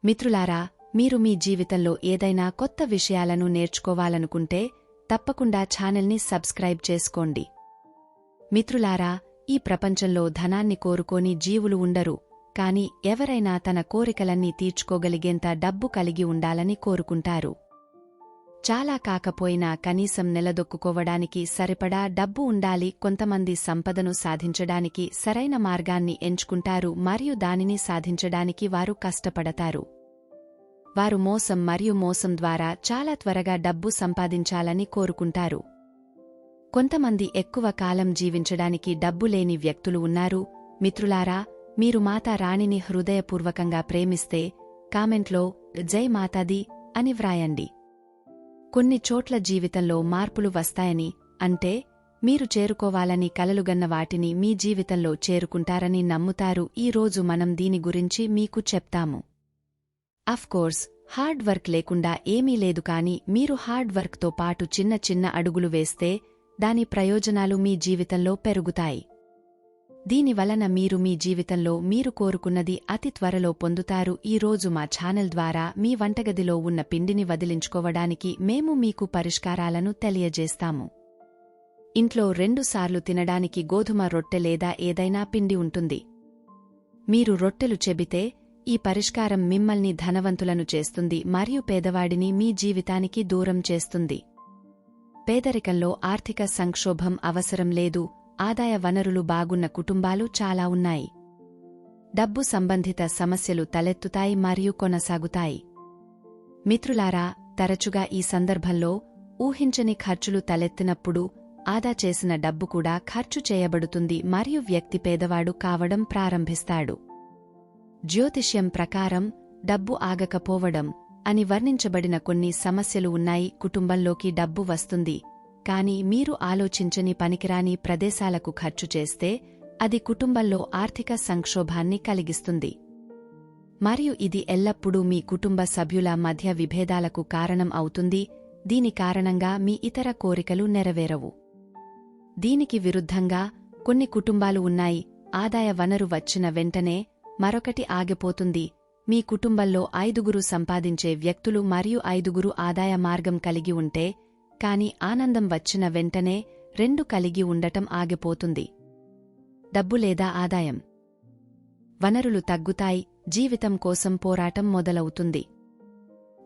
మిత్రులారా, మీరు మీ జీవితంలో ఏదైనా కొత్త విషయాలను నేర్చుకోవాలనుకుంటే తప్పకుండా ఛానల్ని సబ్స్క్రైబ్ చేసుకోండి. మిత్రులారా, ఈ ప్రపంచంలో ధనాన్ని కోరుకోని జీవులు ఉండరు, కాని ఎవరైనా తన కోరికలన్నీ తీర్చుకోగలిగేంత డబ్బు కలిగి ఉండాలని కోరుకుంటారు. చాలా కాకపోయినా కనీసం నిలదొక్కుకోవడానికి సరిపడా డబ్బు ఉండాలి. కొంతమంది సంపదను సాధించడానికి సరైన మార్గాన్ని ఎంచుకుంటారు మరియు దానిని సాధించడానికి వారు కష్టపడతారు. వారు మోసం ద్వారా చాలా త్వరగా డబ్బు సంపాదించాలని కోరుకుంటారు. కొంతమంది ఎక్కువ కాలం జీవించడానికి డబ్బు లేని వ్యక్తులు ఉన్నారు. మిత్రులారా, మీరు మాతా రాణిని హృదయపూర్వకంగా ప్రేమిస్తే కామెంట్లో జై మాతాది అని వ్రాయండి. కొన్ని చోట్ల జీవితంలో మార్పులు వస్తాయని, అంటే మీరు చేరుకోవాలని కలలుగన్న వాటిని మీ జీవితంలో చేరుకుంటారని నమ్ముతారు. ఈ రోజు మనం దీని గురించి మీకు చెప్తాము. అఫ్కోర్స్, హార్డ్ వర్క్ లేకుండా ఏమీ లేదు, కాని మీరు హార్డ్ వర్క్తో పాటు చిన్న చిన్న అడుగులు వేస్తే దాని ప్రయోజనాలు మీ జీవితంలో పెరుగుతాయి. దీనివలన మీరు మీ జీవితంలో మీరు కోరుకున్నది అతి త్వరలో పొందుతారు. ఈ రోజు మా ఛానల్ ద్వారా మీ వంటగదిలో ఉన్న పిండిని వదిలించుకోవడానికి మేము మీకు పరిష్కారాలను తెలియజేస్తాము. ఇంట్లో 2 సార్లు తినడానికి గోధుమ రొట్టె లేదా ఏదైనా పిండి ఉంటుంది. మీరు రొట్టెలు చెబితే ఈ పరిష్కారం మిమ్మల్ని ధనవంతులను చేస్తుంది మరియు పేదవాడిని మీ జీవితానికి దూరం చేస్తుంది. పేదరికంలో ఆర్థిక సంక్షోభం అవసరం లేదు. ఆదాయ వనరులు బాగున్న కుటుంబాలు చాలా ఉన్నాయి. డబ్బు సంబంధిత సమస్యలు తలెత్తుతాయి మరియు కొనసాగుతాయి. మిత్రులారా, తరచుగా ఈ సందర్భంలో ఊహించని ఖర్చులు తలెత్తినప్పుడు ఆదా చేసిన డబ్బు కూడా ఖర్చు చేయబడుతుంది మరియు వ్యక్తి పేదవాడు కావడం ప్రారంభిస్తాడు. జ్యోతిష్యం ప్రకారం డబ్బు ఆగకపోవడం అని వర్ణించబడిన కొన్ని సమస్యలు ఉన్నాయి. కుటుంబంలోకి డబ్బు వస్తుంది, కాని మీరు ఆలోచించని పనికిరాని ప్రదేశాలకు ఖర్చు చేస్తే అది కుటుంబంలో ఆర్థిక సంక్షోభాన్ని కలిగిస్తుంది. మరియు ఇది ఎల్లప్పుడూ మీ కుటుంబ సభ్యుల మధ్య విభేదాలకు కారణం అవుతుంది. దీని కారణంగా మీ ఇతర కోరికలు నెరవేరవు. దీనికి విరుద్ధంగా కొన్ని కుటుంబాలు ఉన్నాయి. ఆదాయ వనరు వచ్చిన వెంటనే మరొకటి ఆగిపోతుంది. మీ కుటుంబంలో 5గురు సంపాదించే వ్యక్తులు మరియు 5గురు ఆదాయ మార్గం కలిగి ఉంటే, కాని ఆనందం వచ్చిన వెంటనే 2 కలిగి ఉండటం ఆగిపోతుంది. డబ్బు లేదా ఆదాయం వనరులు తగ్గుతాయి. జీవితం కోసం పోరాటం మొదలవుతుంది.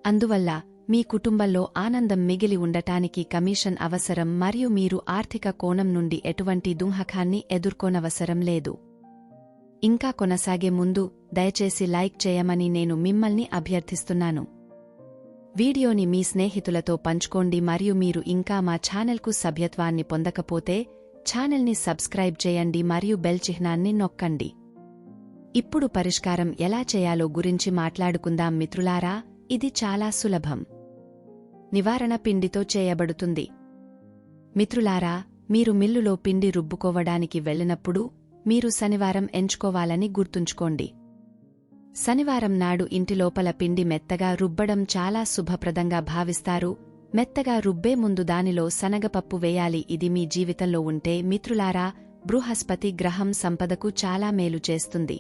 అందువల్ల మీ కుటుంబంలో ఆనందం మిగిలి ఉండటానికి కమిషన్ అవసరం మరియు మీరు ఆర్థిక కోణం నుండి ఎటువంటి దుంహకాన్ని ఎదుర్కోనవసరం లేదు. ఇంకా కొనసాగే ముందు దయచేసి లైక్ చేయమని నేను మిమ్మల్ని అభ్యర్థిస్తున్నాను. వీడియోని మీ స్నేహితులతో పంచుకోండి మరియు మీరు ఇంకా మా ఛానల్కు సభ్యత్వాన్ని పొందకపోతే ఛానల్ని సబ్స్క్రైబ్ చేయండి మరియు బెల్ చిహ్నాన్ని నొక్కండి. ఇప్పుడు పరిష్కారం ఎలా చేయాలో గురించి మాట్లాడుకుందాం. మిత్రులారా, ఇది చాలా సులభం. నివారణ పిండితో చేయబడుతుంది. మిత్రులారా, మీరు మిల్లులో పిండి రుబ్బుకోవడానికి వెళ్ళినప్పుడు మీరు శనివారం ఎంచుకోవాలని గుర్తుంచుకోండి. శనివారం నాడు ఇంటి లోపల పిండి మెత్తగా రుబ్బడం చాలా శుభప్రదంగా భావిస్తారు. మెత్తగా రుబ్బే ముందు దానిలో శనగపప్పు వేయాలి. ఇది మీ జీవితంలో ఉంటే మిత్రులారా, బృహస్పతి గ్రహం సంపదకు చాలా మేలు చేస్తుంది.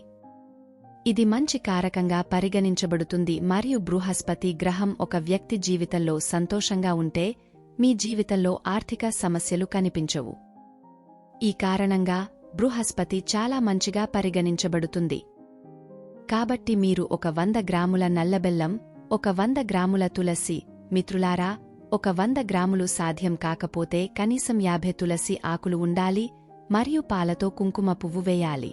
ఇది మంచి కారకంగా పరిగణించబడుతుంది మరియు బృహస్పతి గ్రహం ఒక వ్యక్తి జీవితంలో సంతోషంగా ఉంటే మీ జీవితంలో ఆర్థిక సమస్యలు కనిపించవు. ఈ కారణంగా బృహస్పతి చాలా మంచిగా పరిగణించబడుతుంది. కాబట్టి మీరు ఒక 100 గ్రాముల నల్లబెల్లం, ఒక 100 గ్రాముల తులసి, మిత్రులారా, ఒక 100 గ్రాములు సాధ్యం కాకపోతే కనీసం 50 తులసి ఆకులు ఉండాలి మరియు పాలతో కుంకుమ పువ్వు వేయాలి.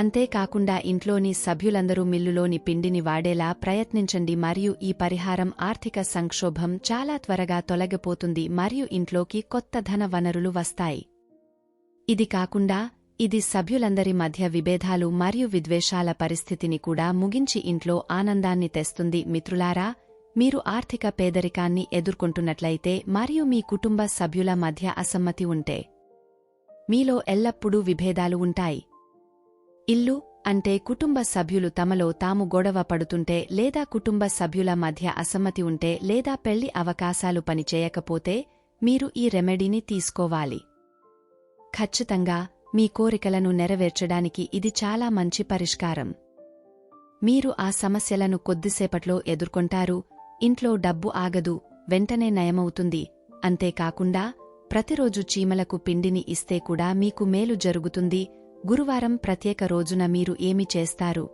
అంతేకాకుండా ఇంట్లోని సభ్యులందరూ మిల్లులోని పిండిని వాడేలా ప్రయత్నించండి మరియు ఈ పరిహారం ఆర్థిక సంక్షోభం చాలా త్వరగా తొలగిపోతుంది మరియు ఇంట్లోకి కొత్త ధన వనరులు వస్తాయి. ఇది కాకుండా ఇది సభ్యులందరి మధ్య విభేదాలు మరియు విద్వేషాల పరిస్థితిని కూడా ముగించి ఇంట్లో ఆనందాన్ని తెస్తుంది. మిత్రులారా, మీరు ఆర్థిక పేదరికాన్ని ఎదుర్కొంటున్నట్లయితే మరియు మీ కుటుంబ సభ్యుల మధ్య అసమ్మతి ఉంటే మీలో ఎల్లప్పుడూ విభేదాలు ఉంటాయి. ఇల్లు అంటే కుటుంబ సభ్యులు తమలో తాము గొడవ పడుతుంటే లేదా కుటుంబ సభ్యుల మధ్య అసమ్మతి ఉంటే లేదా పెళ్లి అవకాశాలు పనిచేయకపోతే మీరు ఈ రెమెడీని తీసుకోవాలి. ఖచ్చితంగా మీ కోరికలను నెరవేర్చడానికి ఇది చాలా మంచి పరిష్కారం. మీరు ఆ సమస్యలను కొద్దిసేపట్లో ఎదుర్కొంటారు, ఇంట్లో డబ్బు ఆగదు, వెంటనే నయమవుతుంది. అంతేకాకుండా ప్రతిరోజు చీమలకు పిండిని ఇస్తే కూడా మీకు మేలు జరుగుతుంది. గురువారం ప్రత్యేక రోజున మీరు ఏమి చేస్తారు?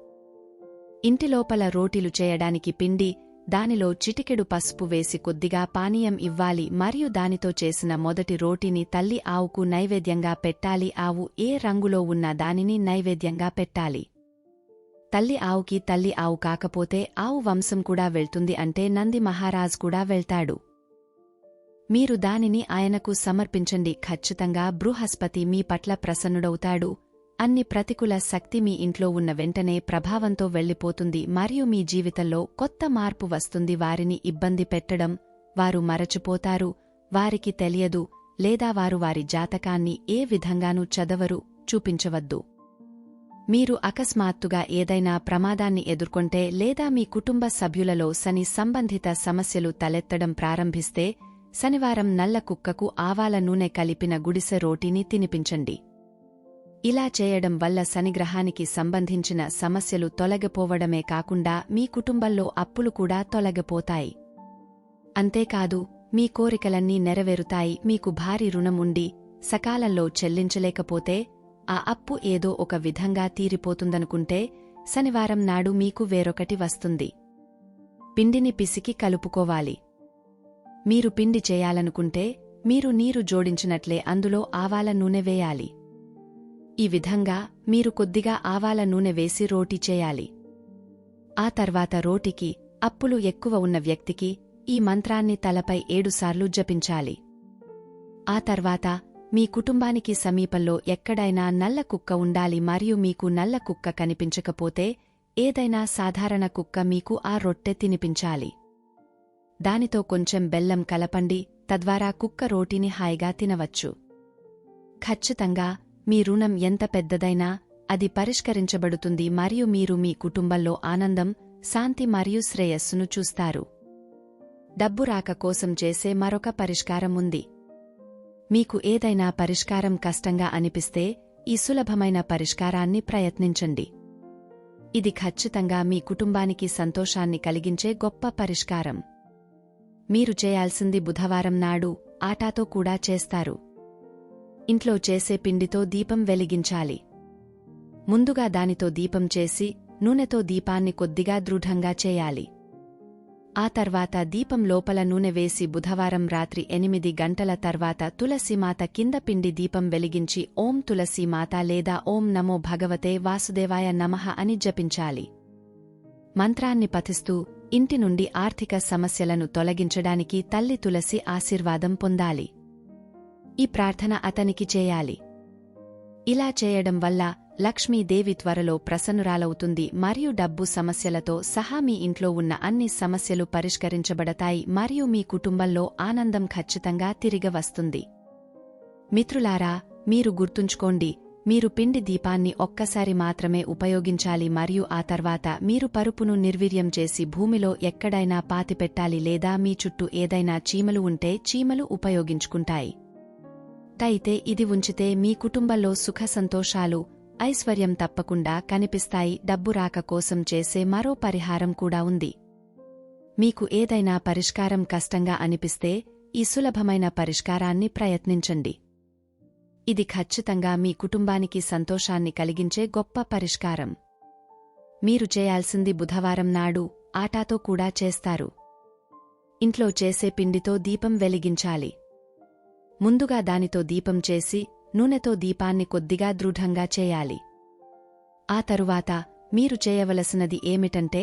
ఇంటిలోపల రోటీలు చేయడానికి పిండి, దానిలో చిటికెడు పసుపు వేసి కొద్దిగా పానీయం ఇవ్వాలి మరియు దానితో చేసిన మొదటి రోటీని తల్లి ఆవుకు నైవేద్యంగా పెట్టాలి. ఆవు ఏ రంగులో ఉన్న దానిని నైవేద్యంగా పెట్టాలి. తల్లి ఆవుకి తల్లి ఆవు కాకపోతే ఆవు వంశం కూడా వెళ్తుంది, అంటే నంది మహారాజ్ కూడా వెళ్తాడు. మీరు దానిని ఆయనకు సమర్పించండి. ఖచ్చితంగా బృహస్పతి మీ పట్ల ప్రసన్నుడవుతాడు. అన్ని ప్రతికూల శక్తి మీ ఇంట్లో ఉన్న వెంటనే ప్రభావంతో వెళ్లిపోతుంది మరియు మీ జీవితంలో కొత్త మార్పు వస్తుంది. వారిని ఇబ్బంది పెట్టడం, వారు మరచిపోతారు, వారికి తెలియదు, లేదా వారు వారి జాతకాన్ని ఏ విధంగానూ చదవరు, చూపించవద్దు. మీరు అకస్మాత్తుగా ఏదైనా ప్రమాదాన్ని ఎదుర్కొంటే లేదా మీ కుటుంబ సభ్యులలో శని సంబంధిత సమస్యలు తలెత్తడం ప్రారంభిస్తే శనివారం నల్ల కుక్కకు ఆవాల నూనె కలిపిన గుడిసె రోటీని తినిపించండి. ఇలా చేయడం వల్ల శనిగ్రహానికి సంబంధించిన సమస్యలు తొలగిపోవడమే కాకుండా మీ కుటుంబంలో అప్పులు కూడా తొలగిపోతాయి. అంతేకాదు, మీ కోరికలన్నీ నెరవేరుతాయి. మీకు భారీ రుణం ఉండి సకాలంలో చెల్లించలేకపోతే ఆ అప్పు ఏదో ఒక విధంగా తీరిపోతుందనుకుంటే శనివారం నాడు మీకు వేరొకటి వస్తుంది. పిండిని పిసికి కలుపుకోవాలి. మీరు పిండి చేయాలనుకుంటే మీరు నీరు జోడించినట్లే అందులో ఆవాల నూనె వేయాలి. ఈ విధంగా మీరు కొద్దిగా ఆవాల నూనె వేసి రోటీ చేయాలి. ఆ తర్వాత రోటికి అప్పులు ఎక్కువ ఉన్న వ్యక్తికి ఈ మంత్రాన్ని తలపై 7 సార్లు జపించాలి. ఆ తర్వాత మీ కుటుంబానికి సమీపంలో ఎక్కడైనా నల్ల కుక్క ఉండాలి మరియు మీకు నల్ల కుక్క కనిపించకపోతే ఏదైనా సాధారణ కుక్క మీకు ఆ రొట్టె తినిపించాలి. దానితో కొంచెం బెల్లం కలపండి, తద్వారా కుక్క రోటీని హాయిగా తినవచ్చు. ఖచ్చితంగా మీ రుణం ఎంత పెద్దదైనా అది పరిష్కరించబడుతుంది మరియు మీరు మీ కుటుంబంలో ఆనందం, శాంతి మరియు శ్రేయస్సును చూస్తారు. డబ్బు రాక కోసం చేసే మరొక పరిష్కారం ఉంది. మీకు ఏదైనా పరిష్కారం కష్టంగా అనిపిస్తే ఈ సులభమైన పరిష్కారాన్ని ప్రయత్నించండి. ఇది ఖచ్చితంగా మీ కుటుంబానికి సంతోషాన్ని కలిగించే గొప్ప పరిష్కారం. మీరు చేయాల్సింది బుధవారం నాడు ఆటాతో కూడా చేస్తారు. ఇంట్లో చేసే పిండితో దీపం వెలిగించాలి. ముందుగా దానితో దీపం చేసి నూనెతో దీపాన్ని కొద్దిగా దృఢంగా చేయాలి. ఆ తర్వాత దీపం లోపల నూనె వేసి బుధవారం రాత్రి 8 గంటల తర్వాత తులసీమాత కింద పిండి దీపం వెలిగించి ఓం తులసీమాత లేదా ఓం నమో భగవతే వాసుదేవాయ నమః అని జపించాలి. మంత్రాన్ని పఠిస్తూ ఇంటి నుండి ఆర్థిక సమస్యలను తొలగించడానికి తల్లి తులసి ఆశీర్వాదం పొందాలి. ఈ ప్రార్థన అతనికి చేయాలి. ఇలా చేయడం వల్ల లక్ష్మీదేవి త్వరలో ప్రసన్నురాలవుతుంది మరియు డబ్బు సమస్యలతో సహా మీ ఇంట్లో ఉన్న అన్ని సమస్యలు పరిష్కరించబడతాయి మరియు మీ కుటుంబంలో ఆనందం ఖచ్చితంగా తిరిగి వస్తుంది. మిత్రులారా, మీరు గుర్తుంచుకోండి, మీరు పిండి దీపాన్ని ఒక్కసారి మాత్రమే ఉపయోగించాలి మరియు ఆ తర్వాత మీరు పరుపును నిర్వీర్యం చేసి భూమిలో ఎక్కడైనా పాతిపెట్టాలి లేదా మీ చుట్టూ ఏదైనా చీమలు ఉంటే చీమలు ఉపయోగించుకుంటాయి. అయితే ఇది ఉంచితే మీ కుటుంబంలో సుఖ సంతోషాలు, ఐశ్వర్యం తప్పకుండా కనిపిస్తాయి. డబ్బు రాక కోసం చేసే మరో పరిహారం కూడా ఉంది. మీకు ఏదైనా పరిష్కారం కష్టంగా అనిపిస్తే ఈ సులభమైన పరిష్కారాన్ని ప్రయత్నించండి. ఇది ఖచ్చితంగా మీ కుటుంబానికి సంతోషాన్ని కలిగించే గొప్ప పరిష్కారం. మీరు చేయాల్సింది బుధవారం నాడు ఆటాతో కూడా చేస్తారు. ఇంట్లో చేసే పిండితో దీపం వెలిగించాలి. ముందుగా దానితో దీపం చేసి నూనెతో దీపాన్ని కొద్దిగా దృఢంగా చేయాలి. ఆ తరువాత మీరు చేయవలసినది ఏమిటంటే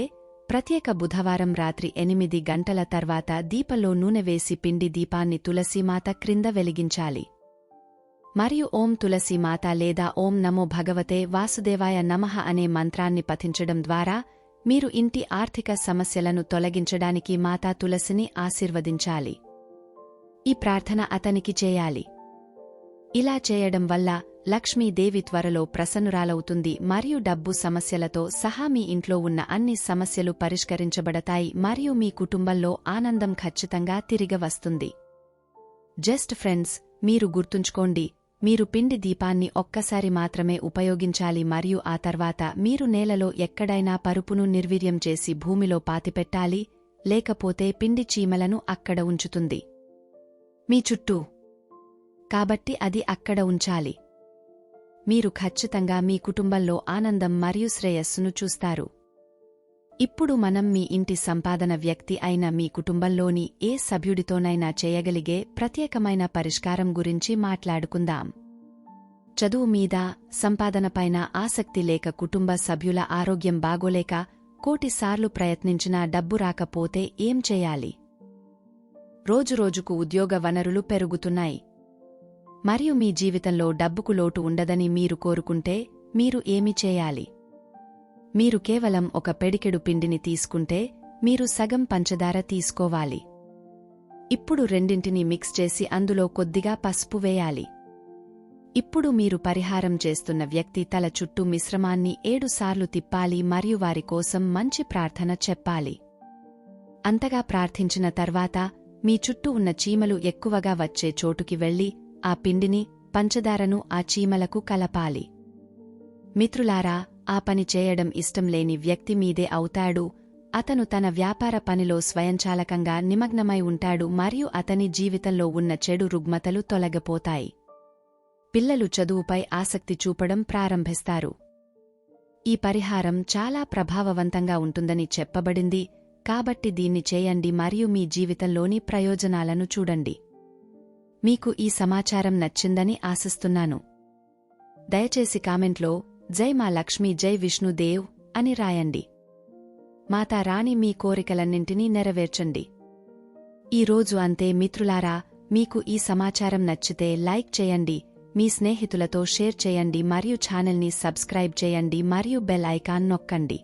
ప్రత్యేక బుధవారం రాత్రి 8 గంటల తర్వాత దీపంలో నూనె వేసి పిండి దీపాన్ని తులసీమాత క్రింద వెలిగించాలి. మరియు ఓం తులసీమాత లేదా ఓం నమో భగవతే వాసుదేవాయ నమః అనే మంత్రాన్ని పఠించడం ద్వారా మీరు ఇంటి ఆర్థిక సమస్యలను తొలగించడానికి మాతా తులసిని ఆశీర్వదించాలి. ఈ ప్రార్థన అతనికి చేయాలి. ఇలా చేయడం వల్ల లక్ష్మీదేవి త్వరలో ప్రసన్నురాలవుతుంది మరియు డబ్బు సమస్యలతో సహా మీ ఇంట్లో ఉన్న అన్ని సమస్యలు పరిష్కరించబడతాయి మరియు మీ కుటుంబంలో ఆనందం ఖచ్చితంగా తిరిగి వస్తుంది. జస్ట్ ఫ్రెండ్స్, మీరు గుర్తుంచుకోండి, మీరు పిండి దీపాన్ని ఒక్కసారి మాత్రమే ఉపయోగించాలి మరియు ఆ తర్వాత మీరు నేలలో ఎక్కడైనా పరుపును నిర్వీర్యం చేసి భూమిలో పాతిపెట్టాలి, లేకపోతే పిండి చీమలను అక్కడ ఉంచుతుంది మీ చుట్టూ. కాబట్టి అది అక్కడ ఉంచాలి. మీరు ఖచ్చితంగా మీ కుటుంబంలో ఆనందం మరియు శ్రేయస్సును చూస్తారు. ఇప్పుడు మనం మీ ఇంటి సంపాదన వ్యక్తి అయిన మీ కుటుంబంలోని ఏ సభ్యుడితోనైనా చేయగలిగే ప్రత్యేకమైన పరిష్కారం గురించి మాట్లాడుకుందాం. చదువు మీద, సంపాదనపైన ఆసక్తి లేక కుటుంబ సభ్యుల ఆరోగ్యం బాగోలేక కోటిసార్లు ప్రయత్నించినా డబ్బు రాకపోతే ఏం చేయాలి? రోజురోజుకు ఉద్యోగ వనరులు పెరుగుతున్నాయి మరియు మీ జీవితంలో డబ్బుకు లోటు ఉండదని మీరు కోరుకుంటే మీరు ఏమి చేయాలి? మీరు కేవలం ఒక పెడికెడు పిండిని తీసుకుంటే మీరు సగం పంచదార తీసుకోవాలి. ఇప్పుడు రెండింటినీ మిక్స్ చేసి అందులో కొద్దిగా పసుపు వేయాలి. ఇప్పుడు మీరు పరిహారం చేస్తున్న వ్యక్తి తల చుట్టూ మిశ్రమాన్ని 7 సార్లు తిప్పాలి మరియు వారి కోసం మంచి ప్రార్థన చెప్పాలి. అంతగా ప్రార్థించిన తర్వాత మీ చుట్టూ ఉన్న చీమలు ఎక్కువగా వచ్చే చోటుకి వెళ్లి ఆ పిండిని, పంచదారను ఆ చీమలకు కలపాలి. మిత్రులారా, ఆ పని చేయడం ఇష్టం లేని వ్యక్తి మీదే అవుతాడు. అతను తన వ్యాపార పనిలో స్వయంచాలకంగా నిమగ్నమై ఉంటాడు మరియు అతని జీవితంలో ఉన్న చెడు రుగ్మతలు తొలగిపోతాయి. పిల్లలు చదువుపై ఆసక్తి చూపడం ప్రారంభిస్తారు. ఈ పరిహారం చాలా ప్రభావవంతంగా ఉంటుందని చెప్పబడింది, కాబట్టి దీన్ని చేయండి మరియు మీ జీవితంలోని ప్రయోజనాలను చూడండి. మీకు ఈ సమాచారం నచ్చిందని ఆశిస్తున్నాను. దయచేసి కామెంట్లో జై మా లక్ష్మీ జై విష్ణుదేవ్ అని రాయండి. మాతా రాణి మీ కోరికలన్నింటినీ నెరవేర్చండి. ఈరోజు అంతే మిత్రులారా, మీకు ఈ సమాచారం నచ్చితే లైక్ చేయండి, మీ స్నేహితులతో షేర్ చేయండి మరియు ఛానల్ని సబ్స్క్రైబ్ చేయండి మరియు బెల్ ఐకాన్ నొక్కండి.